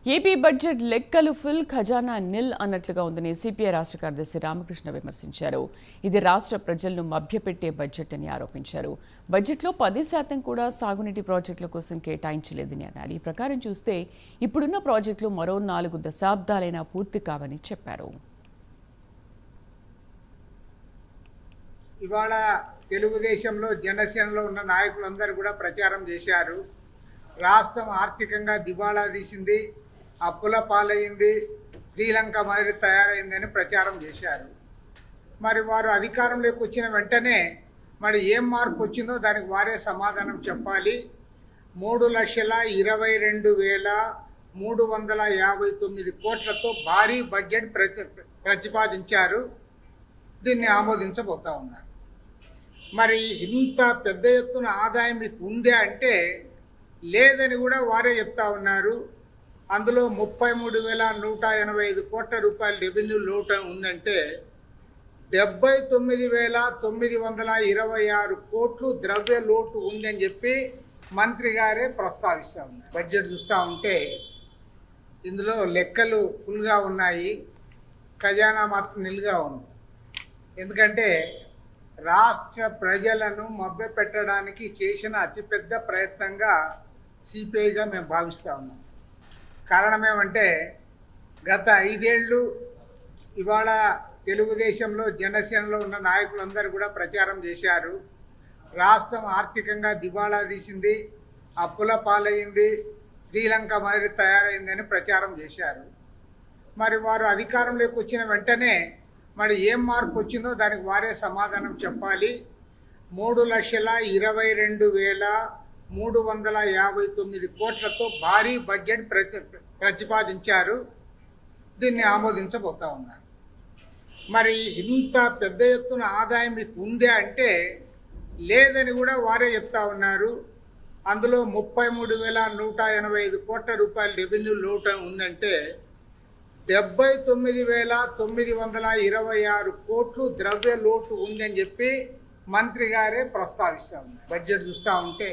AP budget లెక్కలు full ఖజానా నిల్ అన్నట్లుగా ఉందని సిపిఐ రాష్ట్ర కార్యదర్శి రామకృష్ణ విమర్శించారు. ఇది రాష్ట్ర ప్రజలను మభ్యపెట్టే బడ్జెట్ అని ఆరోపించారు. బడ్జెట్లో 10% కూడా సాగునీటి ప్రాజెక్టుల కోసం కేటాయించలేదని అన్నారు. ఈ ప్రకారం చూస్తే ఇప్పుడున్న ప్రాజెక్టులు మరో 4 దశాబ్దాలైనా పూర్తి కావని చెప్పారు. ఇవాళ తెలుగుదేశంలో జనసేనలో ఉన్న నాయకులందరూ కూడా ప్రచారం చేశారు. రాష్ట్రం ఆర్థికంగా దివాళా తీసింది, అప్పుల పాలైంది, శ్రీలంక మాదిరి తయారైందని ప్రచారం చేశారు. మరి వారు అధికారంలోకి వచ్చిన వెంటనే మరి ఏం మార్పు వచ్చిందో దానికి వారే సమాధానం చెప్పాలి. 3,22,359 కోట్లతో భారీ బడ్జెట్ ప్రతిపాదించారు. దీన్ని ఆమోదించబోతా ఉన్నారు. మరి ఇంత పెద్ద ఎత్తున ఆదాయం మీకు ఉందే అంటే లేదని కూడా వారే చెప్తా ఉన్నారు. అందులో 33,185 కోట్ల రూపాయల రెవెన్యూ లోటు ఉందంటే 79,926 కోట్లు ద్రవ్య లోటు ఉందని చెప్పి మంత్రి గారే ప్రస్తావిస్తూ ఉన్నారు. బడ్జెట్ చూస్తూ ఉంటే ఇందులో లెక్కలు ఫుల్గా ఉన్నాయి, ఖజానా మాత్రం నిల్గా ఉంది. ఎందుకంటే రాష్ట్ర ప్రజలను మభ్యపెట్టడానికి చేసిన అతిపెద్ద ప్రయత్నంగా సిపిఐగా మేము భావిస్తూ ఉన్నాం. కారణం ఏమంటే గత 5 ఏళ్ళు ఇవాళ తెలుగుదేశంలో జనసేనలో ఉన్న నాయకులందరూ కూడా ప్రచారం చేశారు. రాష్ట్రం ఆర్థికంగా దివాళా తీసింది, అప్పుల పాలైంది, శ్రీలంక మాదిరి తయారైందని ప్రచారం చేశారు. మరి వారు అధికారంలోకి వచ్చిన వెంటనే మరి ఏం మార్పు వచ్చిందో దానికి వారే సమాధానం చెప్పాలి. 3,22,359 కోట్లతో భారీ బడ్జెట్ ప్రతిపాదించారు. దీన్ని ఆమోదించబోతా ఉన్నారు. మరి ఇంత పెద్ద ఎత్తున ఆదాయం మీకు ఉందే అంటే లేదని కూడా వారే చెప్తా ఉన్నారు. అందులో 33,185 కోట్ల రూపాయల రెవెన్యూ లోటు ఉందంటే 79,926 కోట్లు ద్రవ్య లోటు ఉందని చెప్పి మంత్రి గారే ప్రస్తావిస్తూ ఉన్నారు. బడ్జెట్ చూస్తూ ఉంటే